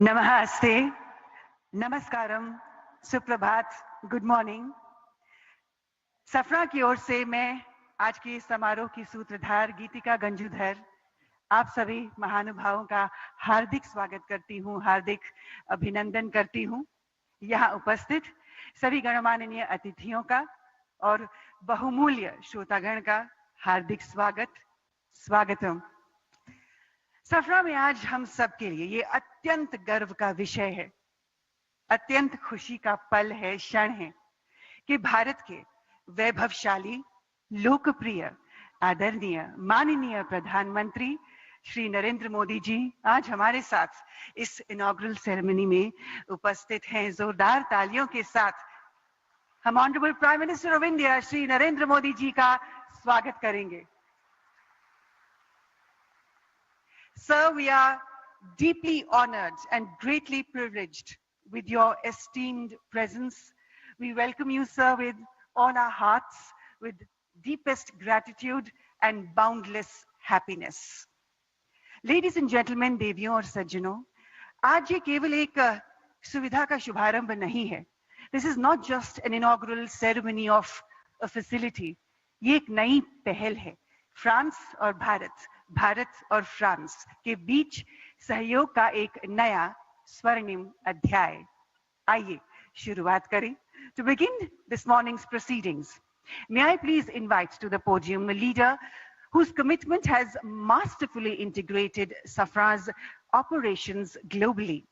Namaste, Namaskaram, Suprabhat, Good morning. सफरा की ओर से मैं आज के इस समारोह की सूत्रधार गीतिका गंजूधर आप सभी महानुभावों का हार्दिक स्वागत करती हूँ, हार्दिक अभिनंदन करती हूँ। यहाँ उपस्थित सभी गणमाननीय अतिथियों का और बहुमूल्य श्रोतागण का हार्दिक स्वागतम। सफरा में आज हम सब के लिए ये अत्यंत गर्व का विषय है, अत्यंत खुशी का पल है, क्षण है कि भारत के वैभवशाली, लोकप्रिय, आदरणीय, माननीय प्रधानमंत्री श्री नरेंद्र मोदी जी आज हमारे साथ इस इनॉग्रल सेरेमनी में उपस्थित हैं। जोरदार तालियों के साथ हम honourable prime minister of India Shri Narendra Modi ji का स्वागत करेंगे। Sir, we are deeply honored and greatly privileged with your esteemed presence. We welcome you, sir, with all our hearts, with deepest gratitude and boundless happiness. Ladies and gentlemen, देवियों और सज्जनों, आज ये केवल एक सुविधा का शुभारंभ नहीं है. This is not just an inaugural ceremony of a facility. ये एक नई पहल है. फ्रांस और भारत और फ्रांस के बीच सहयोग का एक नया स्वर्णिम अध्याय. आइए शुरुआत करें. To begin this morning's proceedings, may I please invite to the podium a leader whose commitment has masterfully integrated Safra's operations globally.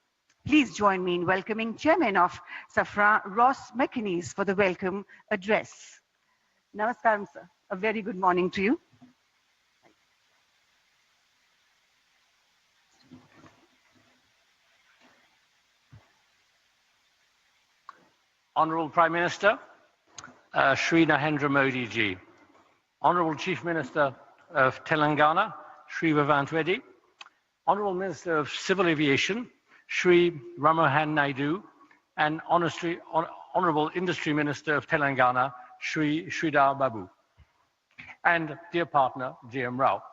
Please join me in welcoming Chairman of Safra, Ross McInnes, for the welcome address. Namaskaram, sir. A very good morning to you. Honourable Prime Minister, Shri Narendra Modi ji, Honourable Chief Minister of Telangana, Shri Vikram-I Reddy, Honourable Minister of Civil Aviation, Shri Ramohan Naidu, and Honourable Industry Minister of Telangana, Shri Sridhar Babu, and dear partner, J.M. Rao.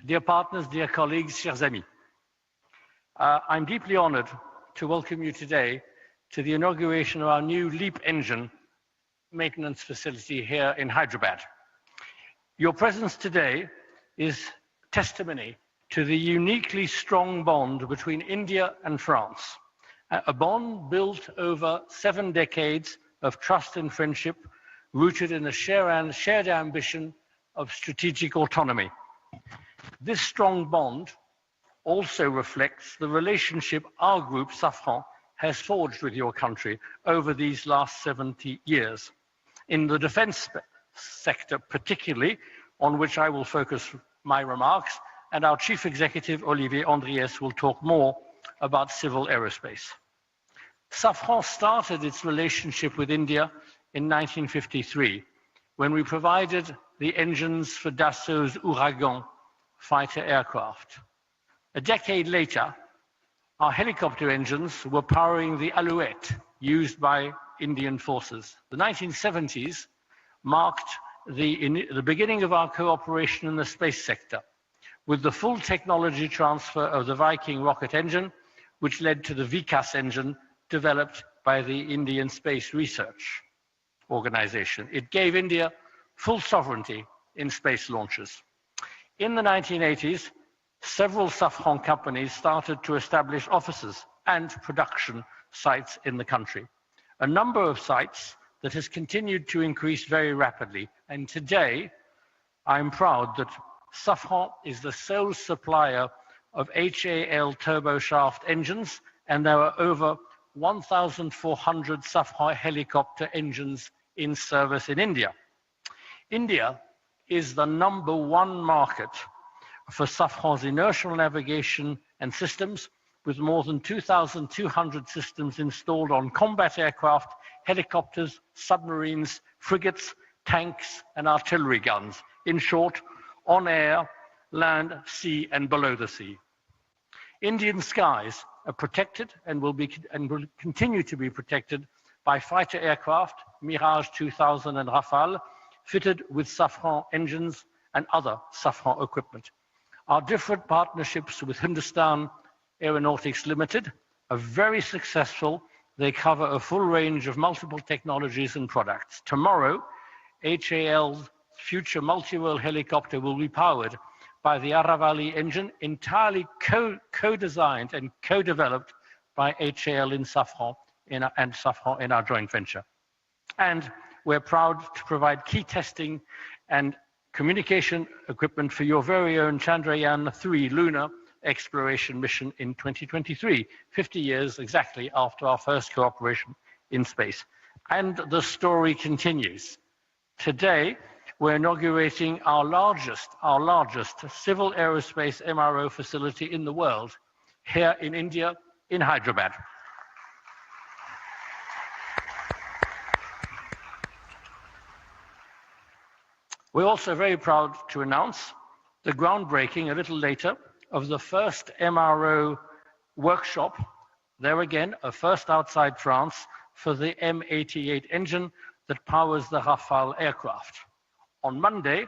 Dear partners, dear colleagues, chers amis, I'm deeply honoured to welcome you today to the inauguration of our new LEAP engine maintenance facility here in Hyderabad. Your presence today is testimony to the uniquely strong bond between India and France, a bond built over 7 decades of trust and friendship, rooted in a shared ambition of strategic autonomy. This strong bond also reflects the relationship our group, Safran, has forged with your country over these last 70 years. In the defense sector particularly, on which I will focus my remarks, and our Chief Executive, Olivier Andriès, will talk more about civil aerospace. Safran started its relationship with India in 1953, when we provided the engines for Dassault's Ouragan fighter aircraft. A decade later, our helicopter engines were powering the Alouette used by Indian forces. The 1970s marked the beginning of our cooperation in the space sector, with the full technology transfer of the Viking rocket engine, which led to the Vikas engine developed by the Indian Space Research Organization. It gave India full sovereignty in space launches. In the 1980s, several Safran companies started to establish offices and production sites in the country. A number of sites that has continued to increase very rapidly. And today, I'm proud that Safran is the sole supplier of HAL turboshaft engines, and there are over 1,400 Safran helicopter engines in service in India. India is the #1 market for Safran's inertial navigation and systems, with more than 2,200 systems installed on combat aircraft, helicopters, submarines, frigates, tanks, and artillery guns. In short, on air, land, sea, and below the sea. Indian skies are protected and will continue to be protected by fighter aircraft, Mirage 2000 and Rafale, fitted with Safran engines and other Safran equipment. Our different partnerships with Hindustan Aeronautics Limited are very successful. They cover a full range of multiple technologies and products. Tomorrow, HAL's future multi-role helicopter will be powered by the Amaravati engine, entirely co-designed and co-developed by HAL in Safran and Safran in our joint venture. And we're proud to provide key testing and communication equipment for your very own Chandrayaan-3 lunar exploration mission in 2023, 50 years exactly after our first cooperation in space. And the story continues. Today, we're inaugurating our largest civil aerospace MRO facility in the world, here in India, in Hyderabad. We're also very proud to announce the groundbreaking a little later of the first MRO workshop, there again, a first outside France, for the M88 engine that powers the Rafale aircraft. On Monday,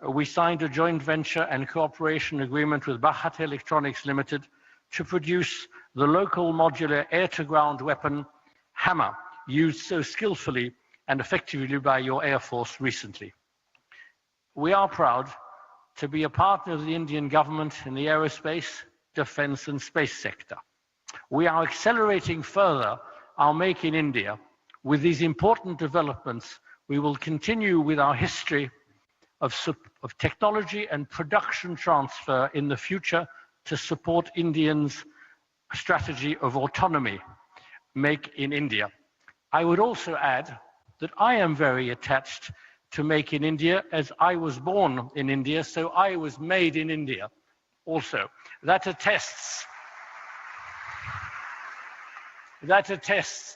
we signed a joint venture and cooperation agreement with Bharat Electronics Limited to produce the local modular air-to-ground weapon Hammer, used so skillfully and effectively by your Air Force recently. We are proud to be a partner of the Indian government in the aerospace, defense, and space sector. We are accelerating further our Make in India. With these important developments, we will continue with our history of technology and production transfer in the future to support Indians' strategy of autonomy, Make in India. I would also add that I am very attached to Make in India, as I was born in India, so I was made in India also. That attests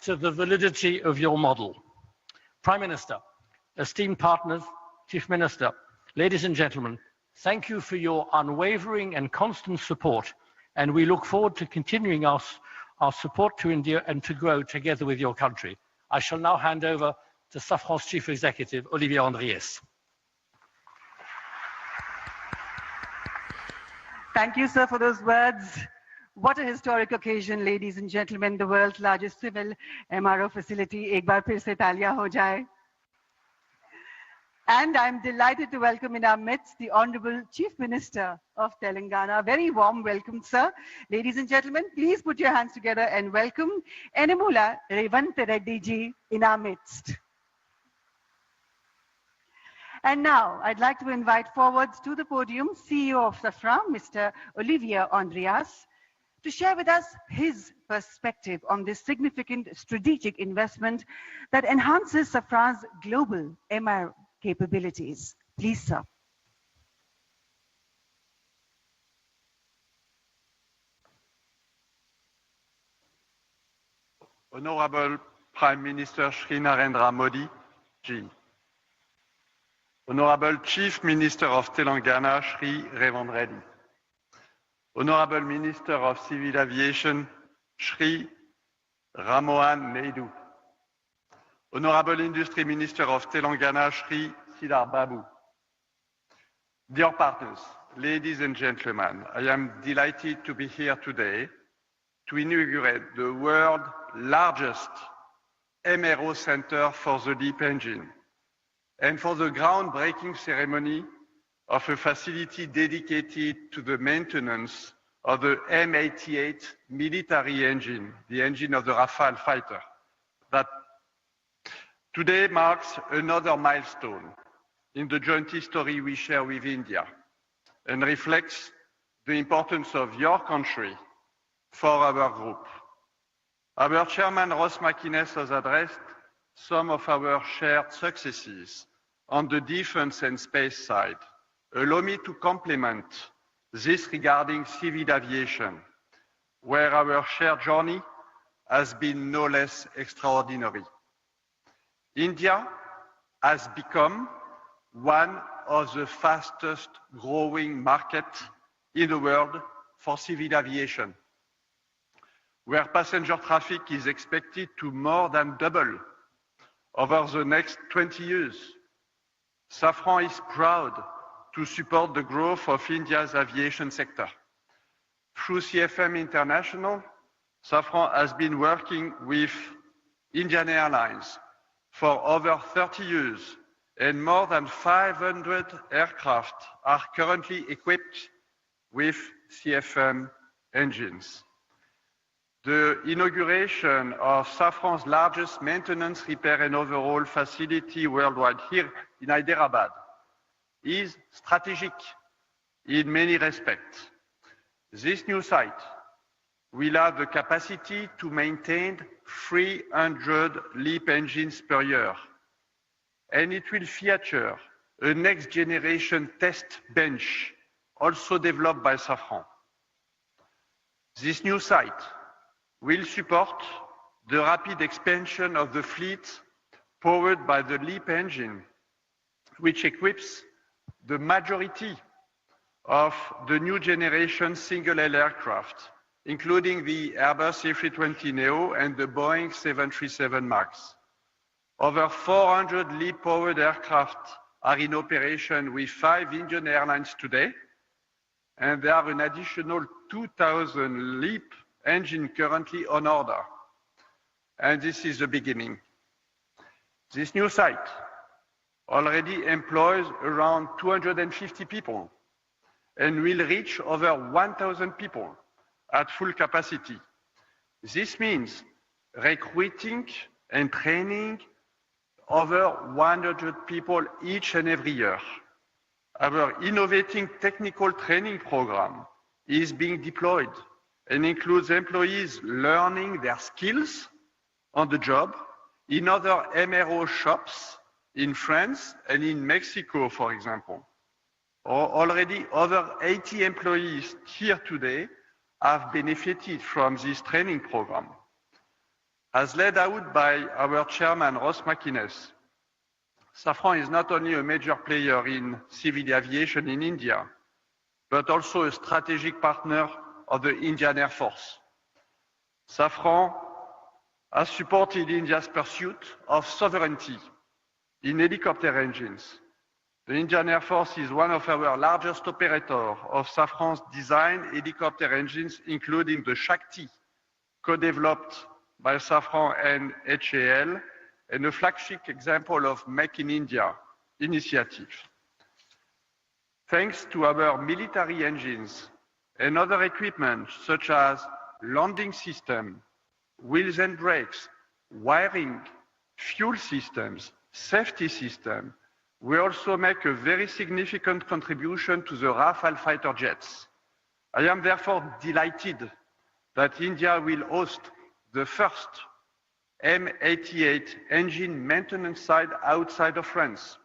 to the validity of your model. Prime Minister, esteemed partners, Chief Minister, ladies and gentlemen, thank you for your unwavering and constant support, and we look forward to continuing our support to India and to grow together with your country. I shall now hand over to Safran's Chief Executive, Olivier Andriès. Thank you, sir, for those words. What a historic occasion, ladies and gentlemen, the world's largest civil MRO facility. Ek baar phir se taaliyan ho jaye. And I'm delighted to welcome in our midst the Honorable Chief Minister of Telangana. Very warm welcome, sir. Ladies and gentlemen, please put your hands together and welcome Enamula Revant Reddy ji in our midst. And now, I'd like to invite forward to the podium CEO of Safran, Mr. Olivier Andriès, to share with us his perspective on this significant strategic investment that enhances Safran's global MRO capabilities. Please, sir. Honorable Prime Minister Shri Narendra Modi ji, Honorable Chief Minister of Telangana Shri Revant Reddy, Honorable Minister of Civil Aviation Shri Ramohan Naidu, Honorable Industry Minister of Telangana Shri Siddhar Babu. Dear partners, ladies and gentlemen, I am delighted to be here today to inaugurate the world's largest MRO center for the LEAP engine and for the groundbreaking ceremony of a facility dedicated to the maintenance of the M88 military engine, the engine of the Rafale fighter. That today marks another milestone in the joint history we share with India and reflects the importance of your country for our group. Our chairman, Ross McInnes, has addressed some of our shared successes on the defense and space side. Allow me to complement this regarding civil aviation, where our shared journey has been no less extraordinary. India has become one of the fastest growing markets in the world for civil aviation, where passenger traffic is expected to more than double over the next 20 years. Safran is proud to support the growth of India's aviation sector. Through CFM International, Safran has been working with Indian Airlines for over 30 years, and more than 500 aircraft are currently equipped with CFM engines. The inauguration of Safran's largest maintenance, repair and overhaul facility worldwide here in Hyderabad is strategic in many respects. This new site will have the capacity to maintain 300 LEAP engines per year, and it will feature a next generation test bench also developed by Safran. This new site will support the rapid expansion of the fleet powered by the LEAP engine, which equips the majority of the new generation single-aisle aircraft, including the Airbus A320neo and the Boeing 737 MAX. Over 400 LEAP-powered aircraft are in operation with 5 Indian airlines today, and there are an additional 2,000 LEAP engines currently on order. And this is the beginning. This new site already employs around 250 people and will reach over 1,000 people at full capacity. This means recruiting and training over 100 people each and every year. Our innovating technical training program is being deployed and includes employees learning their skills on the job in other MRO shops in France and in Mexico, for example. Already over 80 employees here today have benefited from this training program. As laid out by our chairman, Ross McInnes, Safran is not only a major player in civil aviation in India, but also a strategic partner of the Indian Air Force. Safran has supported India's pursuit of sovereignty in helicopter engines. The Indian Air Force is one of our largest operators of Safran's design helicopter engines, including the Shakti, co-developed by Safran and HAL, and a flagship example of Make in India initiative. Thanks to our military engines and other equipment such as landing system, wheels and brakes, wiring, fuel systems, safety system, we also make a very significant contribution to the Rafale fighter jets. I am therefore delighted that India will host the first M88 engine maintenance site outside of France,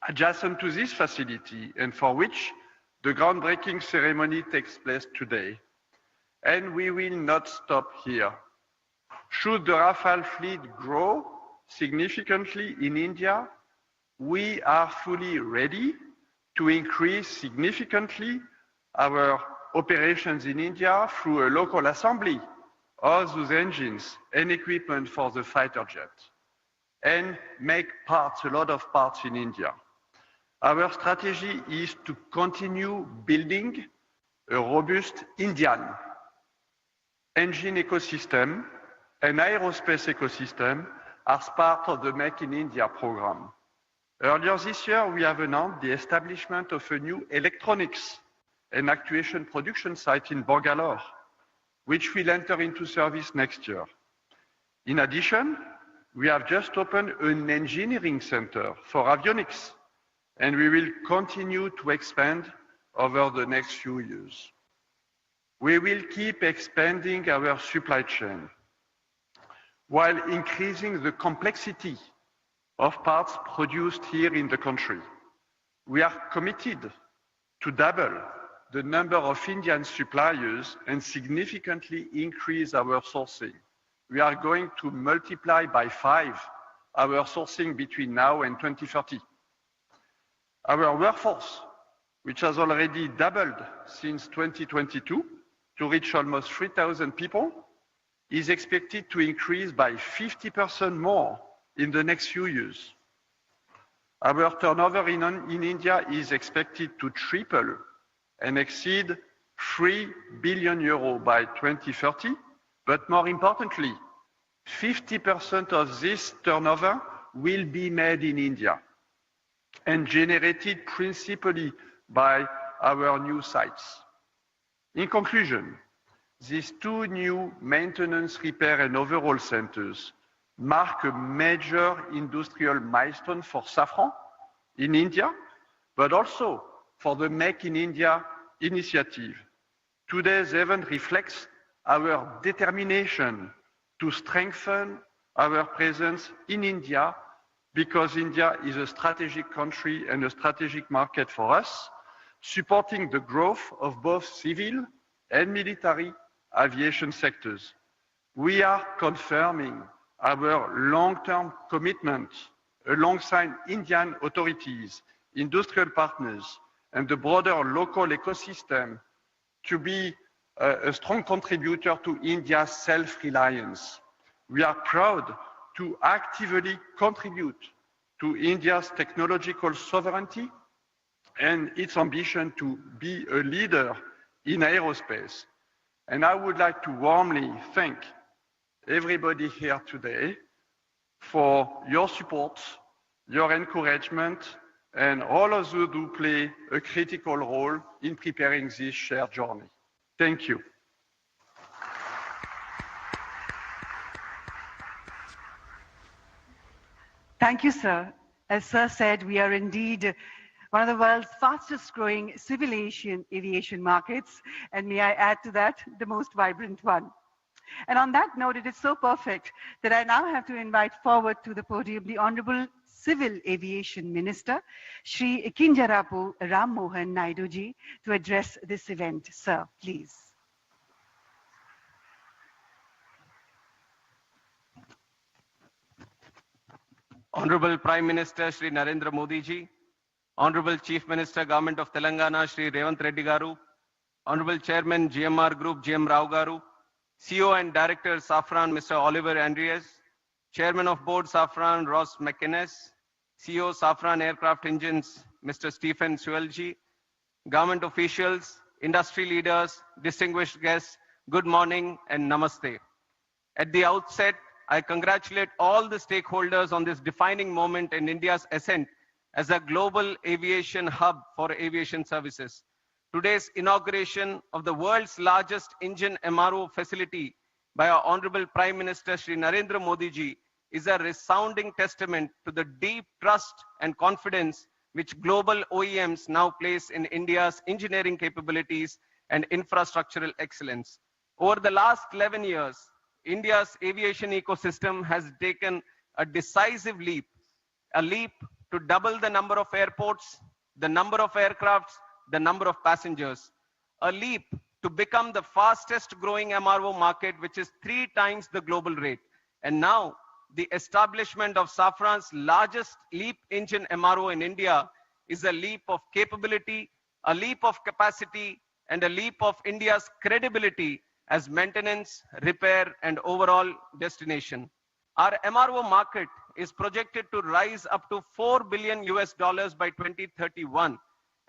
adjacent to this facility, and for which the groundbreaking ceremony takes place today. And we will not stop here. Should the Rafale fleet grow significantly in India, we are fully ready to increase significantly our operations in India through a local assembly of those engines and equipment for the fighter jet, and make parts, a lot of parts in India. Our strategy is to continue building a robust Indian engine ecosystem and aerospace ecosystem as part of the Make in India program. Earlier this year, we have announced the establishment of a new electronics and actuation production site in Bangalore, which will enter into service next year. In addition, we have just opened an engineering center for avionics, and we will continue to expand over the next few years. We will keep expanding our supply chain while increasing the complexity of parts produced here in the country. We are committed to double the number of Indian suppliers and significantly increase our sourcing. We are going to multiply by 5 our sourcing between now and 2030. Our workforce, which has already doubled since 2022 to reach almost 3,000 people, is expected to increase by 50% more in the next few years. Our turnover in India is expected to triple and exceed 3 billion euros by 2030, but more importantly, 50% of this turnover will be made in India and generated principally by our new sites. In conclusion, these two new maintenance, repair and overhaul centers mark a major industrial milestone for Safran in India, but also for the Make in India initiative. Today's event reflects our determination to strengthen our presence in India, because India is a strategic country and a strategic market for us, supporting the growth of both civil and military aviation sectors. We are confirming our long-term commitment alongside Indian authorities, industrial partners, and the broader local ecosystem to be a strong contributor to India's self-reliance. We are proud to actively contribute to India's technological sovereignty and its ambition to be a leader in aerospace. And I would like to warmly thank everybody here today for your support, your encouragement, and all of you who play a critical role in preparing this shared journey. Thank you. Thank you, sir. As sir said, we are indeed one of the world's fastest growing civil aviation markets, and may I add to that, the most vibrant one. And on that note, it is so perfect that I now have to invite forward to the podium the Honorable Civil Aviation Minister, Shri Kinjarapu Ram Mohan Naidu ji, to address this event. Sir, please. Honorable Prime Minister Shri Narendra Modi ji, Honorable Chief Minister Government of Telangana Shri Revanth Reddy Garu, Honorable Chairman GMR Group GM Rao Garu, CEO and Director Safran Mr. Oliver Andreas, Chairman of Board Safran Ross McInnes, CEO Safran Aircraft Engines Mr. Stephen Suelji, government officials, industry leaders, distinguished guests, good morning and namaste. At the outset, I congratulate all the stakeholders on this defining moment in India's ascent as a global aviation hub for aviation services. Today's inauguration of the world's largest engine MRO facility by our Honorable Prime Minister Shri Narendra Modi ji is a resounding testament to the deep trust and confidence which global OEMs now place in India's engineering capabilities and infrastructural excellence. Over the last 11 years, India's aviation ecosystem has taken a decisive leap, a leap to double the number of airports, the number of aircrafts, the number of passengers, a leap to become the fastest growing MRO market, which is 3 times the global rate. And now the establishment of Safran's largest LEAP engine MRO in India is a leap of capability, a leap of capacity, and a leap of India's credibility as maintenance, repair, and overall destination. Our MRO market is projected to rise up to $4 billion by 2031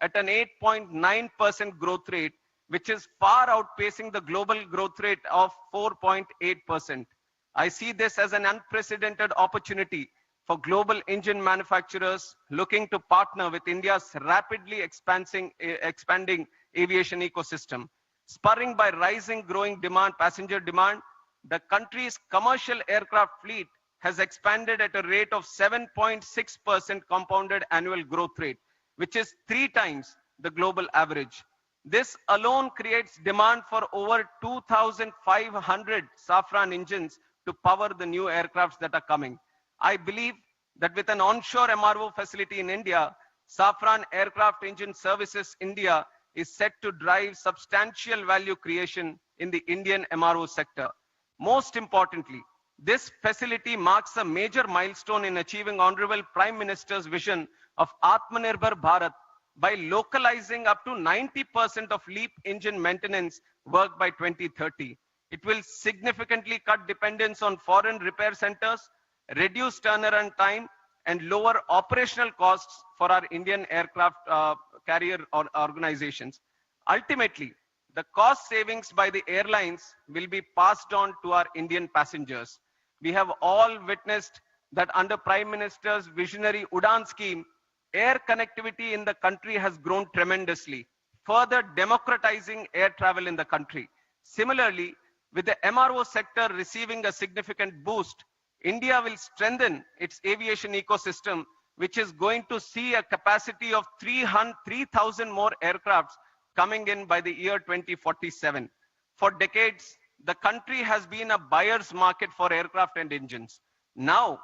at an 8.9% growth rate, which is far outpacing the global growth rate of 4.8%. I see this as an unprecedented opportunity for global engine manufacturers looking to partner with India's rapidly expanding aviation ecosystem. Spurring by rising growing demand, passenger demand, the country's commercial aircraft fleet has expanded at a rate of 7.6% compounded annual growth rate, which is 3 times the global average. This alone creates demand for over 2,500 Safran engines to power the new aircrafts that are coming. I believe that with an onshore MRO facility in India, Safran Aircraft Engine Services India is set to drive substantial value creation in the Indian MRO sector. Most importantly, this facility marks a major milestone in achieving Honorable Prime Minister's vision of Atmanirbhar Bharat by localizing up to 90% of LEAP engine maintenance work by 2030. It will significantly cut dependence on foreign repair centers, reduce turnaround time, and lower operational costs for our Indian aircraft carrier organizations. Ultimately, the cost savings by the airlines will be passed on to our Indian passengers. We have all witnessed that under Prime Minister's visionary Udan scheme, air connectivity in the country has grown tremendously, further democratizing air travel in the country. Similarly, with the MRO sector receiving a significant boost, India will strengthen its aviation ecosystem, which is going to see a capacity of 3,000 more aircrafts coming in by the year 2047. For decades, the country has been a buyer's market for aircraft and engines. Now,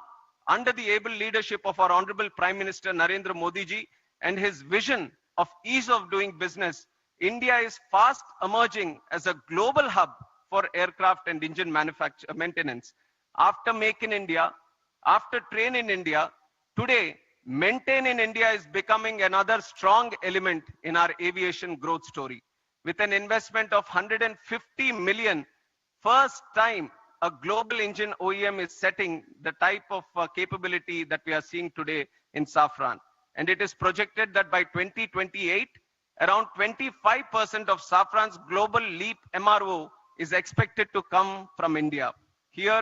under the able leadership of our Honorable Prime Minister Narendra Modi ji and his vision of ease of doing business, India is fast emerging as a global hub for aircraft and engine maintenance. After Make in India, after Train in India, today, Maintain in India is becoming another strong element in our aviation growth story. With an investment of 150 million, first time a global engine OEM is setting the type of capability that we are seeing today in Safran. And it is projected that by 2028, around 25% of Safran's global LEAP MRO is expected to come from India. Here,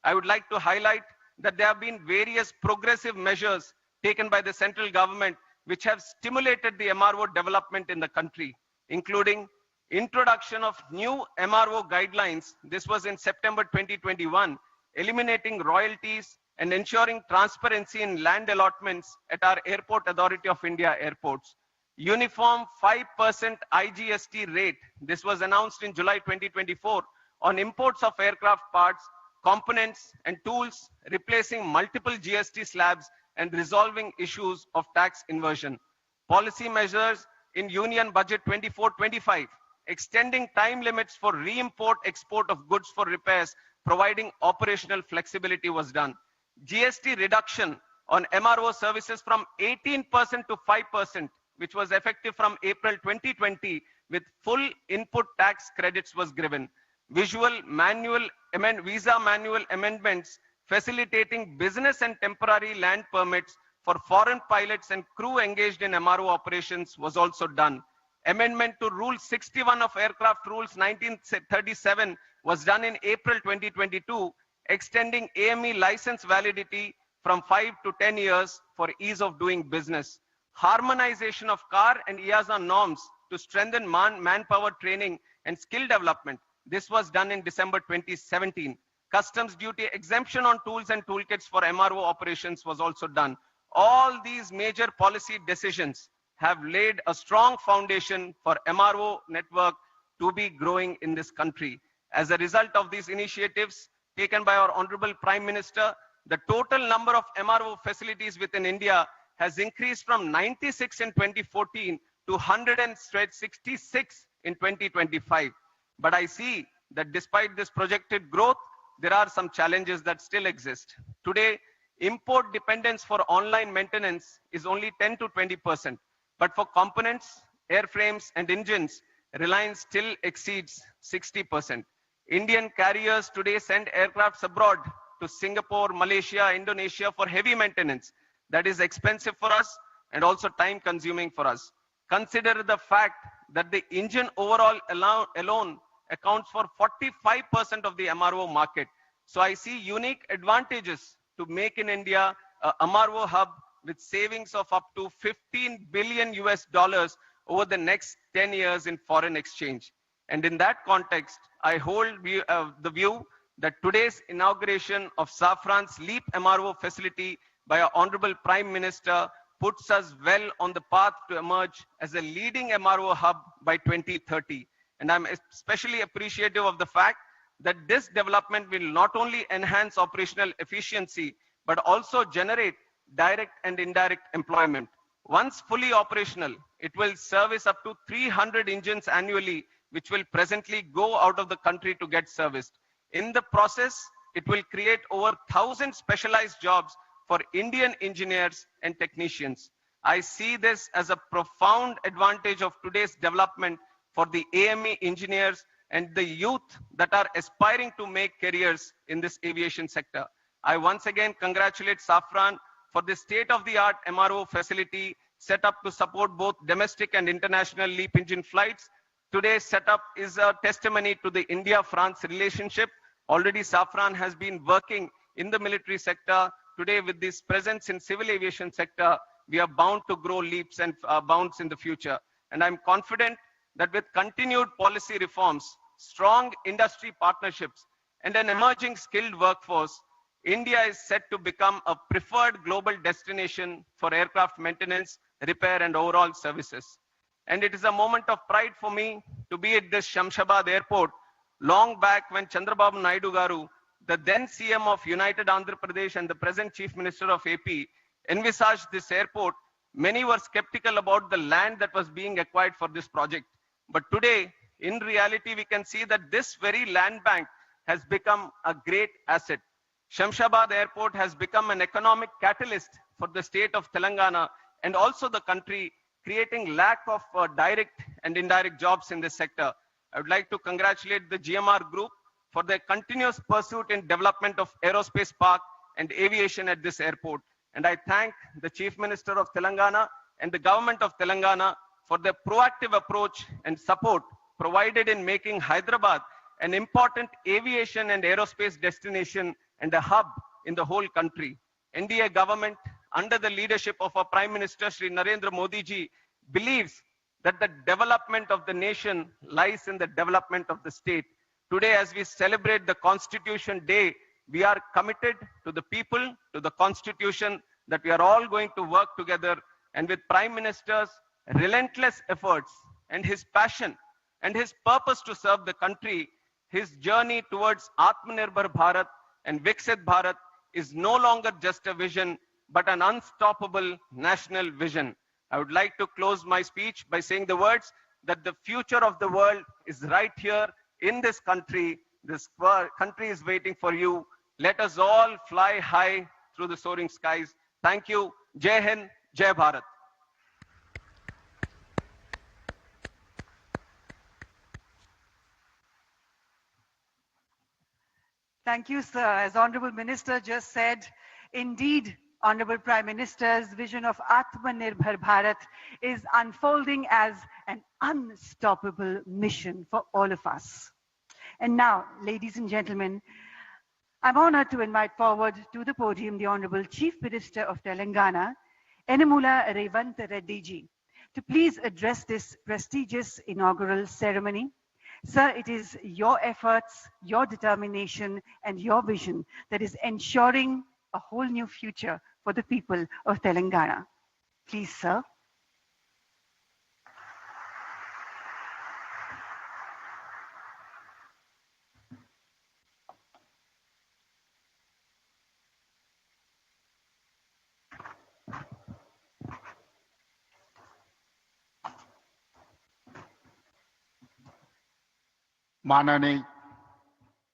I would like to highlight that there have been various progressive measures taken by the central government which have stimulated the MRO development in the country, including introduction of new MRO guidelines. This was in September 2021, eliminating royalties and ensuring transparency in land allotments at our Airport Authority of India airports. Uniform 5% IGST rate. This was announced in July 2024 on imports of aircraft parts, components and tools, replacing multiple GST slabs and resolving issues of tax inversion. Policy measures in Union Budget 24-25, extending time limits for re-import export of goods for repairs, providing operational flexibility was done. GST reduction on MRO services from 18% to 5%, which was effective from April 2020, with full input tax credits was given. Visa manual amendments facilitating business and temporary land permits for foreign pilots and crew engaged in MRO operations was also done. Amendment to Rule 61 of Aircraft Rules 1937 was done in April 2022, extending AME license validity from 5 to 10 years for ease of doing business. Harmonization of CAR and EASA norms to strengthen manpower training and skill development. This was done in December 2017. Customs duty exemption on tools and toolkits for MRO operations was also done. All these major policy decisions have laid a strong foundation for MRO network to be growing in this country. As a result of these initiatives taken by our Honorable Prime Minister, the total number of MRO facilities within India has increased from 96 in 2014 to 166 in 2025. But I see that despite this projected growth, there are some challenges that still exist. Today, import dependence for online maintenance is only 10 to 20%. But for components, airframes and engines, reliance still exceeds 60%. Indian carriers today send aircrafts abroad to Singapore, Malaysia, Indonesia for heavy maintenance. That is expensive for us and also time consuming for us. Consider the fact that the engine overall alone accounts for 45% of the MRO market. So I see unique advantages to make in India a MRO hub with savings of up to $15 billion over the next 10 years in foreign exchange. And in that context, I hold the view that today's inauguration of Safran's LEAP MRO facility by our Honorable Prime Minister puts us well on the path to emerge as a leading MRO hub by 2030. And I'm especially appreciative of the fact that this development will not only enhance operational efficiency, but also generate direct and indirect employment. Once fully operational, it will service up to 300 engines annually, which will presently go out of the country to get serviced. In the process, it will create over 1,000 specialized jobs for Indian engineers and technicians. I see this as a profound advantage of today's development for the AME engineers and the youth that are aspiring to make careers in this aviation sector. I once again congratulate Safran for the state-of-the-art MRO facility set up to support both domestic and international LEAP engine flights. today's setup is a testimony to the India-France relationship. Already Safran has been working in the military sector. Today, with this presence in civil aviation sector, we are bound to grow leaps and bounds in the future. And I'm confident that with continued policy reforms, strong industry partnerships, and an emerging skilled workforce, India is set to become a preferred global destination for aircraft maintenance, repair, and overall services. And it is a moment of pride for me to be at this Shamshabad airport long back when Chandrababu Naidu Garu, the then CM of United Andhra Pradesh and the present Chief Minister of AP, envisaged this airport. Many were skeptical about the land that was being acquired for this project. But today, in reality, we can see that this very land bank has become a great asset. Shamshabad Airport has become an economic catalyst for the state of Telangana and also the country, creating lack of direct and indirect jobs in this sector. I would like to congratulate the GMR Group for their continuous pursuit in development of aerospace park and aviation at this airport. And I thank the Chief Minister of Telangana and the government of Telangana for their proactive approach and support provided in making Hyderabad an important aviation and aerospace destination and a hub in the whole country. NDA government, under the leadership of our Prime Minister Shri Narendra Modi ji, believes that the development of the nation lies in the development of the state. Today, as we celebrate the Constitution Day, we are committed to the people, to the Constitution, that we are all going to work together. And with Prime Minister's relentless efforts and his passion and his purpose to serve the country, his journey towards Atmanirbhar Bharat and Viksit Bharat is no longer just a vision, but an unstoppable national vision. I would like to close my speech by saying the words that the future of the world is right here in this country. This country is waiting for you. Let us all fly high through the soaring skies. Thank you. Jai Hind, Jai Bharat. Thank you, sir. As Honorable Minister just said, indeed, Honorable Prime Minister's vision of Atmanirbhar Bharat is unfolding as an unstoppable mission for all of us. And now, ladies and gentlemen, I'm honored to invite forward to the podium the Honorable Chief Minister of Telangana, Yennamula Revant Reddy ji, to please address this prestigious inaugural ceremony. Sir, it is your efforts, your determination, and your vision that is ensuring a whole new future for the people of Telangana. Please, sir. माननीय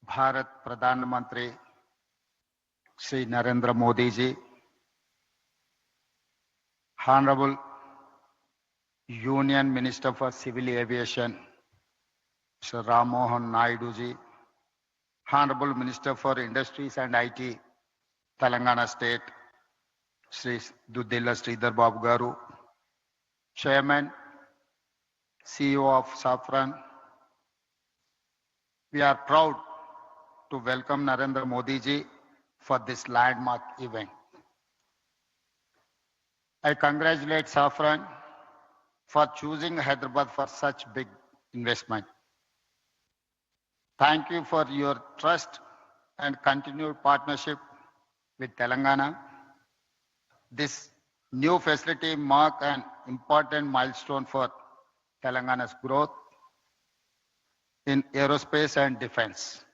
भारत प्रधानमंत्री श्री नरेंद्र मोदी जी, Honorable Union Minister for Civil Aviation Sir Ram Mohan Naidu ji, Honorable Minister for Industries and IT Telangana State Sri Duddilla Sridhar Babu Garu, Chairman CEO of Safran, we are proud to welcome Narendra Modi ji for this landmark event. I congratulate Safran for choosing Hyderabad for such big investment. Thank you for your trust and continued partnership with Telangana. This new facility marks an important milestone for Telangana's growth in aerospace and defense.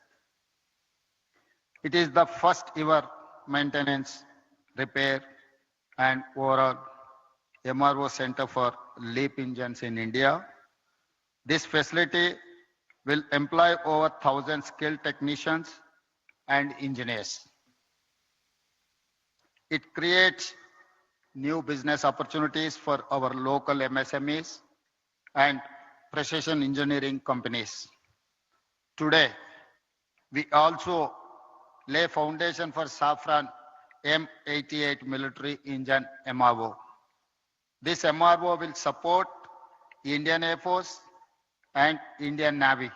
It is the first ever maintenance, repair, and overall MRO center for LEAP engines in India. This facility will employ over 1,000 skilled technicians and engineers. It creates new business opportunities for our local MSMEs and precision engineering companies. Today, we also lay foundation for Safran M88 military engine MRO. This MRO will support Indian Air Force and Indian Navy.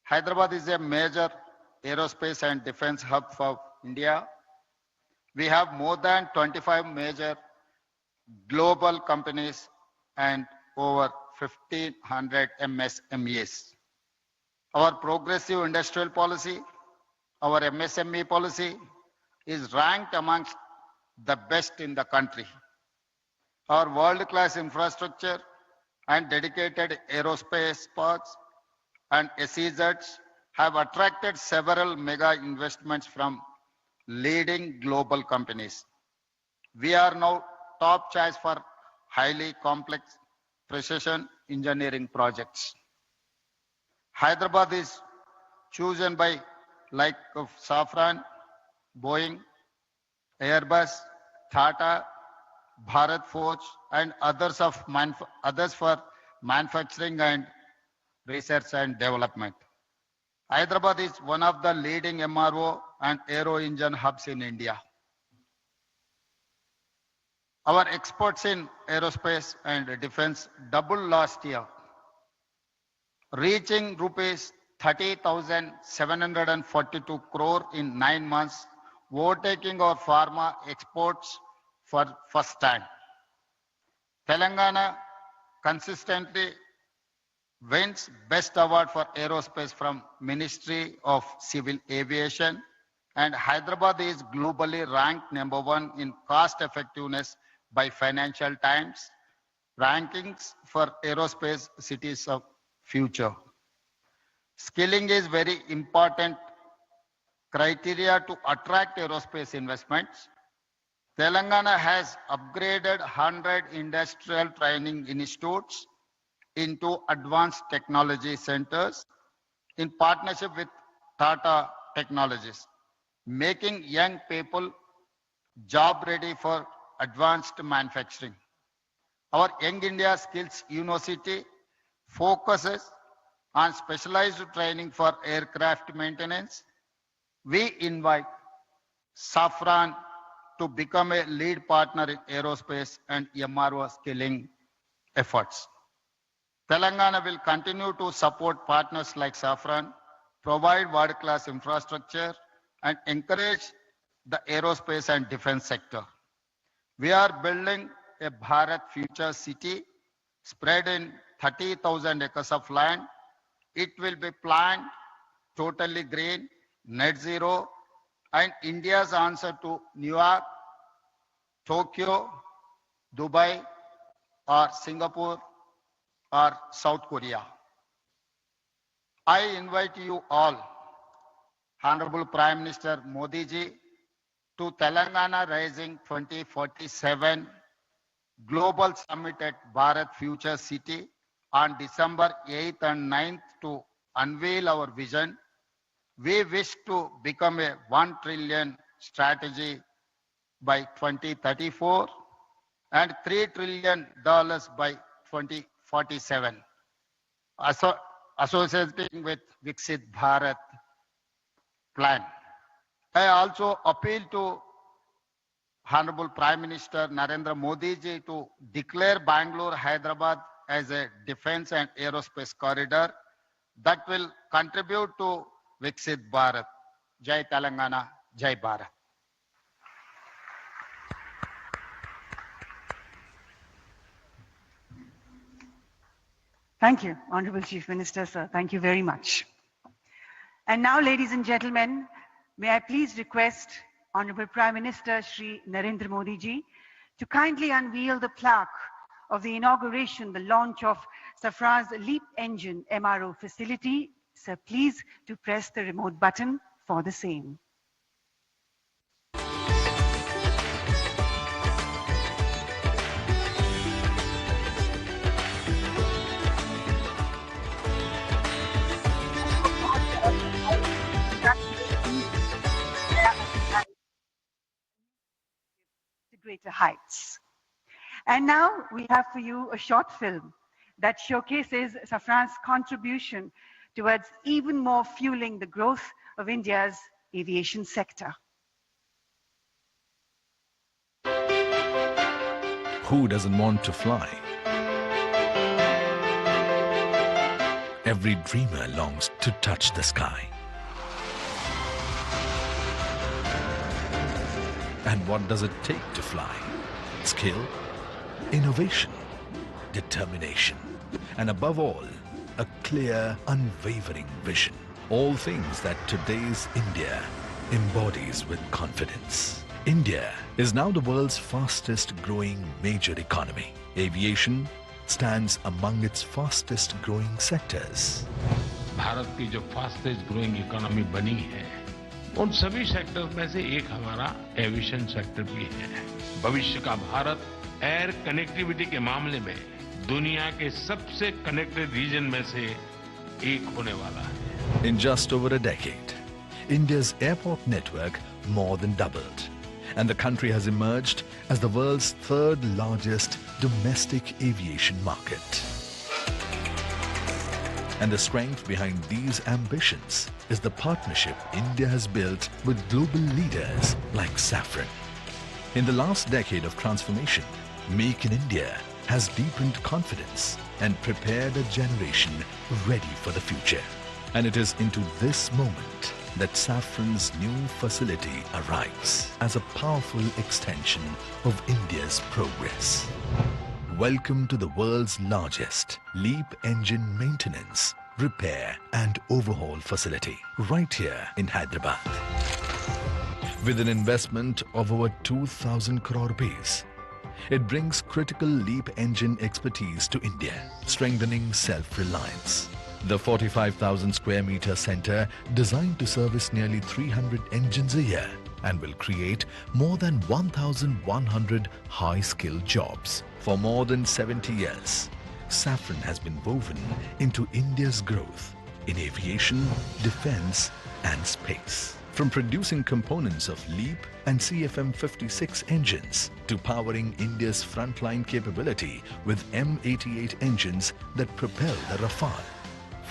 Hyderabad is a major aerospace and defense hub for India. We have more than 25 major global companies and over 1,500 MSMEs. Our progressive industrial policy, our MSME policy is ranked amongst the best in the country. Our world-class infrastructure and dedicated aerospace parks and SEZs have attracted several mega investments from leading global companies. We are now top choice for highly complex precision engineering projects. Hyderabad is chosen by like of Safran, Boeing, Airbus, Tata, Bharat Forge, and others for manufacturing and research and development. Hyderabad is one of the leading MRO and aero engine hubs in India. Our exports in aerospace and defense doubled last year, reaching rupees 30,742 crore in 9 months, overtaking our pharma exports for first time. Telangana consistently wins Best Award for Aerospace from Ministry of Civil Aviation, and Hyderabad is globally ranked #1 in cost effectiveness by Financial Times rankings for aerospace cities of future. Skilling is very important criteria to attract aerospace investments. Telangana has upgraded 100 industrial training institutes into advanced technology centers in partnership with Tata Technologies, making young people job ready for advanced manufacturing. Our Young India Skills University focuses on specialized training for aircraft maintenance. We invite Safran to become a lead partner in aerospace and MRO skilling efforts. Telangana will continue to support partners like Safran, provide world-class infrastructure, and encourage the aerospace and defense sector. We are building a Bharat Future City spread in 30,000 acres of land. It will be planned totally green, net zero, and India's answer to New York, Tokyo, Dubai, or Singapore, or South Korea. I invite you all, Honorable Prime Minister Modi ji, to Telangana Rising 2047 Global Summit at Bharat Future City on December 8th and 9th to unveil our vision. We wish to become a $1 trillion strategy by 2034 and $3 trillion by 2047, associating with Viksit Bharat plan. I also appeal to Honorable Prime Minister Narendra Modi ji to declare Bangalore, Hyderabad as a defense and aerospace corridor that will contribute to Viksit Bharat. Jai Telangana, Jai Bharat. Thank you, Honorable Chief Minister, sir. Thank you very much. And now, ladies and gentlemen, may I please request Honorable Prime Minister Shri Narendra Modi ji to kindly unveil the plaque of the inauguration, the launch of Safran's LEAP engine MRO facility. Sir, please to press the remote button for the same. To greater heights. And now we have for you a short film that showcases Safran's contribution towards even more fueling the growth of India's aviation sector. Who doesn't want to fly? Every dreamer longs to touch the sky. And what does it take to fly? Skill, innovation, determination, and above all, a clear, unwavering vision. All things that today's India embodies with confidence. India is now the world's fastest growing major economy. Aviation stands among its fastest growing sectors. Bharat की जो fastest growing economy बनी है, उन सभी sectors में से एक हमारा एविएशन सेक्टर भी है। भविष्य का भारत एयर कनेक्टिविटी के मामले में दुनिया के सबसे कनेक्टेड रीजन में से एक होने वाला है। In just over a decade, India's airport network more than doubled, and the country has emerged as the world's third largest domestic aviation market. And the strength behind these ambitions is the partnership India has built with global leaders like Safran. In the last decade of transformation, Make in India has deepened confidence and prepared a generation ready for the future. And it is into this moment that Safran's new facility arrives as a powerful extension of India's progress. Welcome to the world's largest LEAP engine maintenance, repair and overhaul facility right here in Hyderabad. With an investment of over 2,000 crore rupees, it brings critical LEAP engine expertise to India, strengthening self-reliance. The 45,000 square meter center, designed to service nearly 300 engines a year, and will create more than 1,100 high-skilled jobs. For more than 70 years, Safran has been woven into India's growth in aviation, defense and space. From producing components of LEAP and CFM56 engines to powering India's frontline capability with M88 engines that propel the Rafale.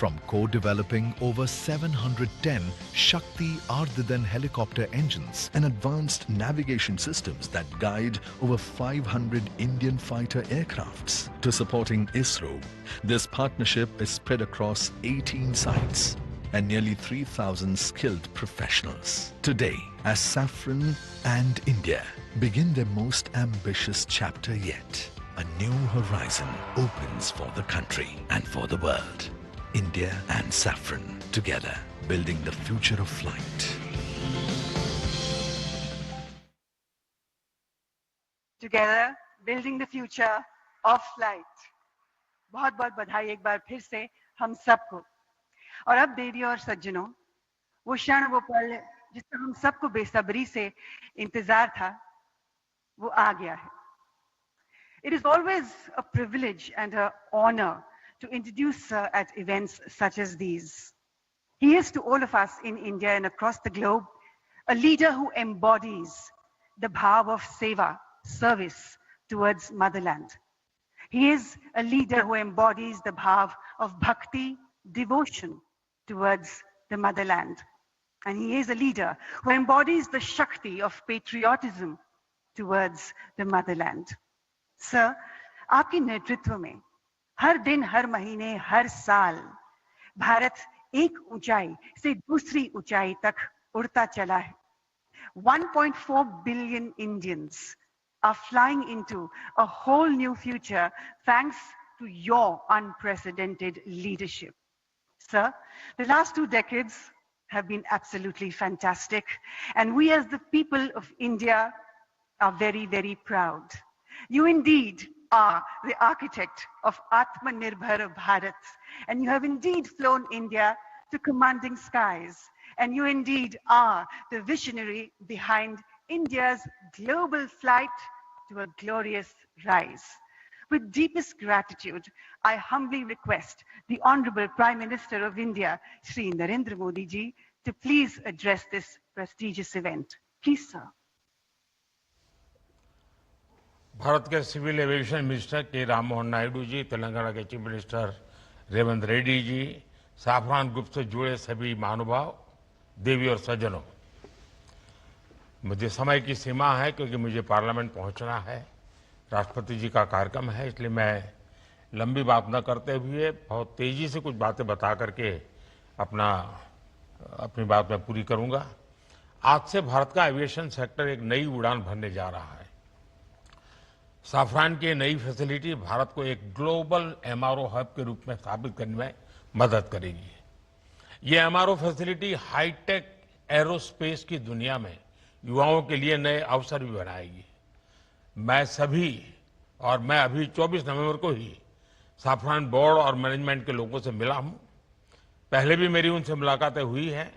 From co-developing over 710 Shakti Ardhadan helicopter engines and advanced navigation systems that guide over 500 Indian fighter aircrafts to supporting ISRO, this partnership is spread across 18 sites and nearly 3,000 skilled professionals. Today, as Safran and India begin their most ambitious chapter yet, a new horizon opens for the country and for the world. India and Safran together, building the future of flight. Together, building the future of flight. बहुत बहुत बधाई एक बार फिर से हम सबको। और अब देवी और सज्जनों, वो क्षण, वो पल जिसका हम सबको बेसब्री से इंतजार था, वो आ गया है। It is always a privilege and an honor to introduce at events such as these. He is to all of us in India and across the globe a leader who embodies the bhav of seva, service towards motherland. He is a leader who embodies the bhav of bhakti, devotion towards the motherland. And he is a leader who embodies the shakti of patriotism towards the motherland. Sir, आपके नेतृत्व में हर दिन, हर महीने, हर साल भारत एक ऊंचाई से दूसरी ऊंचाई तक उड़ता चला है। 1.4 billion Indians are flying into a whole new future thanks to your unprecedented leadership. Sir, the last 2 decades have been absolutely fantastic, and we as the people of India are very, very proud. You indeed are the architect of Atmanirbhar Bharat, and you have indeed flown India to commanding skies, and you indeed are the visionary behind India's global flight to a glorious rise. With deepest gratitude, I humbly request the Honorable Prime Minister of India, Shri Narendra Modi ji, to please address this prestigious event. Please, sir. Bharat के civil aviation minister के राम मोहन नायडू जी, तेलंगाना के chief minister Revanth Reddy ji, Safran group से जुड़े सभी महानुभाव, देवी और सज्जनों, मुझे समय की सीमा है क्योंकि मुझे पार्लियामेंट पहुंचना है, राष्ट्रपति जी का कार्यक्रम है, इसलिए मैं लंबी बात न करते हुए बहुत तेजी से कुछ बातें बता करके अपनी बात मैं पूरी करूंगा। आज से भारत का एविएशन सेक्टर एक नई उड़ान भरने जा रहा है। साफरान की नई फैसिलिटी भारत को एक ग्लोबल एमआरओ हब के रूप में स्थापित करने में मदद करेगी। ये एमआरओ फैसिलिटी हाईटेक एरोस्पेस की दुनिया में युवाओं के लिए नए अवसर भी बनाएगी। मैं अभी 24 नवंबर को ही साफरान बोर्ड और मैनेजमेंट के लोगों से मिला हूं। पहले भी मेरी उनसे मुलाकातें हुई हैं।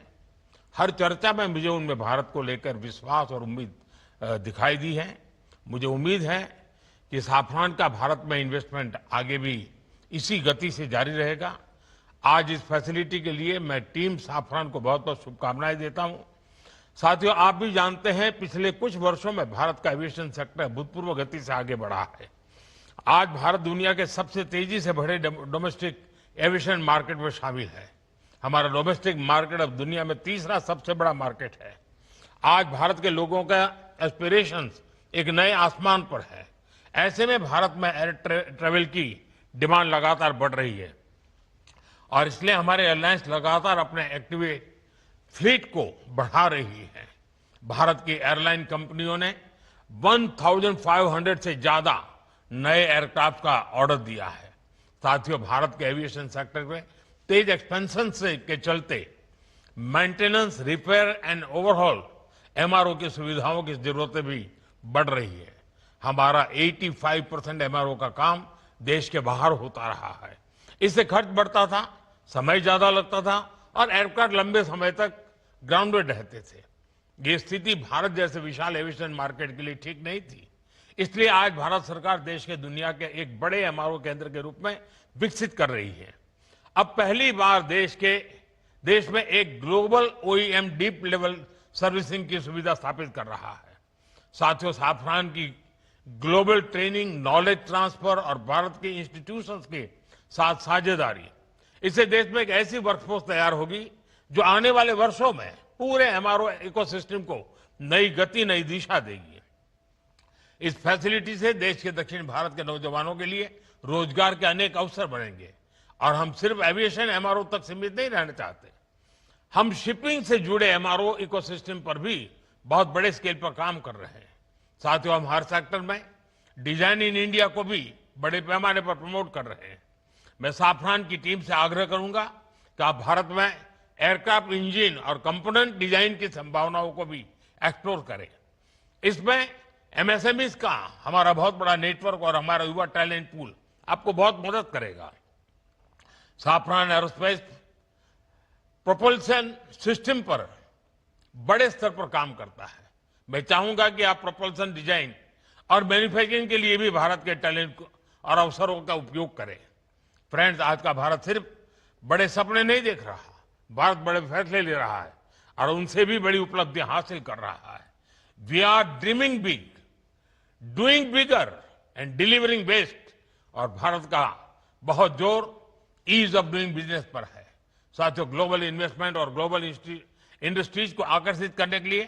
हर चर्चा में मुझे उनमें भारत को लेकर विश्वास और उम्मीद दिखाई दी है। मुझे उम्मीद है कि साफरान का भारत में इन्वेस्टमेंट आगे भी इसी गति से जारी रहेगा। आज इस फैसिलिटी के लिए मैं टीम साफरान को बहुत बहुत शुभकामनाएं देता हूं। साथियों, आप भी जानते हैं पिछले कुछ वर्षों में भारत का एविएशन सेक्टर भूतपूर्व गति से आगे बढ़ा है। आज भारत दुनिया के सबसे तेजी से बढ़े डोमेस्टिक एविएशन मार्केट में शामिल है। हमारा डोमेस्टिक मार्केट अब दुनिया में तीसरा सबसे बड़ा मार्केट है। आज भारत के लोगों का एस्पिरेशंस एक नए आसमान पर है। ऐसे में भारत में एयर ट्रेवल की डिमांड लगातार बढ़ रही है और इसलिए हमारे एयरलाइंस लगातार अपने एक्टिवेट फ्लीट को बढ़ा रही है। भारत की एयरलाइन कंपनियों ने 1500 से ज्यादा नए एयरक्राफ्ट का ऑर्डर दिया है। साथियों, भारत के एविएशन सेक्टर में तेज एक्सपेंशन के चलते maintenance, repair and overhaul MRO की सुविधाओं की जरूरतें भी बढ़ रही है। हमारा 85% एमआरओ का काम देश के बाहर होता रहा है। इससे खर्च बढ़ता था, समय ज्यादा लगता था और एयरक्राफ्ट लंबे समय तक ग्राउंडेड रहते थे। ये स्थिति भारत जैसे विशाल एविएशन मार्केट के लिए ठीक नहीं थी। इसलिए आज भारत सरकार देश के दुनिया के एक बड़े एमआरओ केंद्र के रूप में विकसित कर रही है। अब पहली बार देश में एक global OEM deep level servicing की सुविधा स्थापित कर रहा है। साथियों, साफरान की ग्लोबल ट्रेनिंग, नॉलेज ट्रांसफर और भारत के इंस्टीट्यूशंस के साथ साझेदारी, इससे देश में एक ऐसी वर्कफोर्स तैयार होगी जो आने वाले वर्षों में पूरे एमआरओ इकोसिस्टम को नई गति, नई दिशा देगी। इस फैसिलिटी से देश के दक्षिण भारत के नौजवानों के लिए रोजगार के अनेक अवसर बनेंगे और हम सिर्फ एविएशन एमआरओ तक सीमित नहीं रहना चाहते। हम शिपिंग से जुड़े एमआरओ इकोसिस्टम पर भी बहुत बड़े स्केल पर काम कर रहे हैं। साथियों, हम हर सेक्टर में डिजाइन इन इंडिया को भी बड़े पैमाने पर प्रमोट कर रहे हैं। मैं साफरान की टीम से आग्रह करूंगा कि आप भारत में एयरक्राफ्ट इंजन और कंपोनेंट डिजाइन की संभावनाओं को भी एक्सप्लोर करें। इसमें एमएसएमईज का हमारा बहुत बड़ा नेटवर्क और हमारा युवा टैलेंट पूल आपको बहुत मदद करेगा। साफरान एरोस्पेस प्रोपल्शन सिस्टम पर बड़े स्तर पर काम करता है। मैं चाहूंगा कि आप प्रोपल्शन डिजाइन और मैन्युफैक्चरिंग के लिए भी भारत के टैलेंट और अवसरों का उपयोग करें। फ्रेंड्स, आज का भारत सिर्फ बड़े सपने नहीं देख रहा, भारत बड़े फैसले ले रहा है और उनसे भी बड़ी उपलब्धि हासिल कर रहा है। We are dreaming big, doing bigger and delivering best. और भारत का बहुत जोर ईज ऑफ डूइंग बिजनेस पर है। साथियों, ग्लोबल इन्वेस्टमेंट और ग्लोबल इंडस्ट्रीज को आकर्षित करने के लिए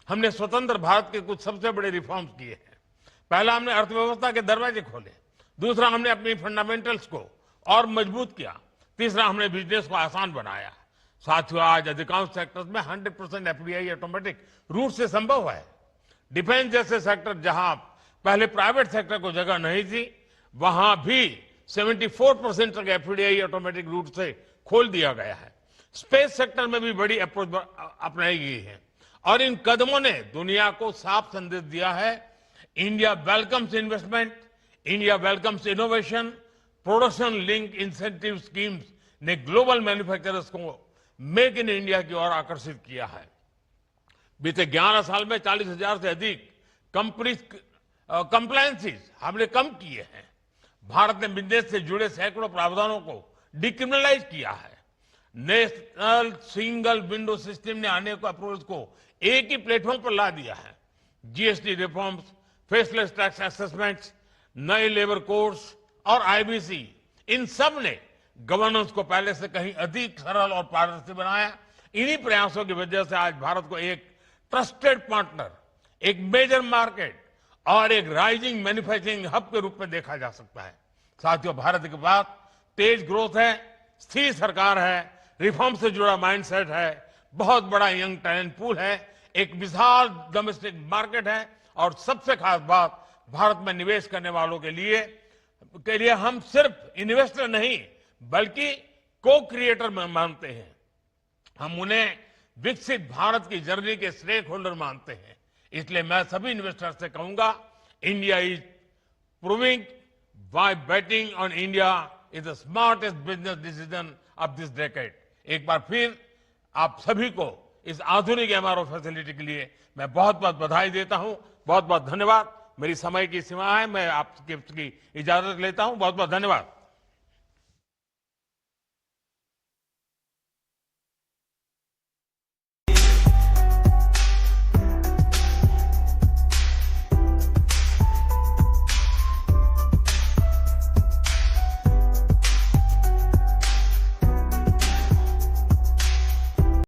हमने स्वतंत्र भारत के कुछ सबसे बड़े रिफॉर्म्स किए हैं। पहला, हमने अर्थव्यवस्था के दरवाजे खोले। दूसरा, हमने अपनी फंडामेंटल्स को और मजबूत किया। तीसरा, हमने बिजनेस को आसान बनाया। साथियों, आज अधिकांश सेक्टर्स में 100% एफडीआई ऑटोमेटिक रूट से संभव है। डिफेंस जैसे सेक्टर जहां पहले प्राइवेट सेक्टर को जगह नहीं थी, वहां भी 74% तक एफडीआई ऑटोमेटिक रूट से खोल दिया गया है। स्पेस सेक्टर में भी बड़ी अप्रोच अपनाई गई है और इन कदमों ने दुनिया को साफ संदेश दिया है, India welcomes investment, India welcomes innovation. Production link incentive schemes ने ग्लोबल मैन्युफैक्चरर्स को मेक इन इंडिया की ओर आकर्षित किया है। बीते 11 साल में 40,000 से अधिक कंप्लायंसेस हमने कम किए हैं। भारत ने बिजनेस से जुड़े सैकड़ों प्रावधानों को डिक्रिमिनलाइज किया है। नेशनल सिंगल विंडो सिस्टम ने अनेक अप्रोच को एक ही प्लेटफॉर्म पर ला दिया है। GST reforms, faceless tax assessments, नए लेबर कोड्स और आईबीसी, इन सब ने गवर्नेंस को पहले से कहीं अधिक सरल और पारदर्शी बनाया। इन्हीं प्रयासों की वजह से आज भारत को एक ट्रस्टेड पार्टनर, एक मेजर मार्केट और एक राइजिंग मैन्युफैक्चरिंग हब के रूप में देखा जा सकता है। साथियों, भारत के पास तेज ग्रोथ है, स्थिर सरकार है, रिफॉर्म से जुड़ा माइंडसेट है, बहुत बड़ा यंग टैलेंट पूल है, एक विशाल डोमेस्टिक मार्केट है और सबसे खास बात, भारत में निवेश करने वालों के लिए हम सिर्फ इन्वेस्टर नहीं बल्कि को क्रिएटर मानते हैं। हम उन्हें विकसित भारत की जर्नी के स्टेक होल्डर मानते हैं। इसलिए मैं सभी इन्वेस्टर से कहूंगा, India is proving why betting on India is the smartest business decision of this decade। एक बार फिर आप सभी को इस आधुनिक एमआरओ फैसिलिटी के लिए मैं बहुत बहुत बधाई देता हूं। बहुत बहुत धन्यवाद। मेरी समय की सीमा है, मैं आपकी इजाजत लेता हूं। बहुत बहुत धन्यवाद।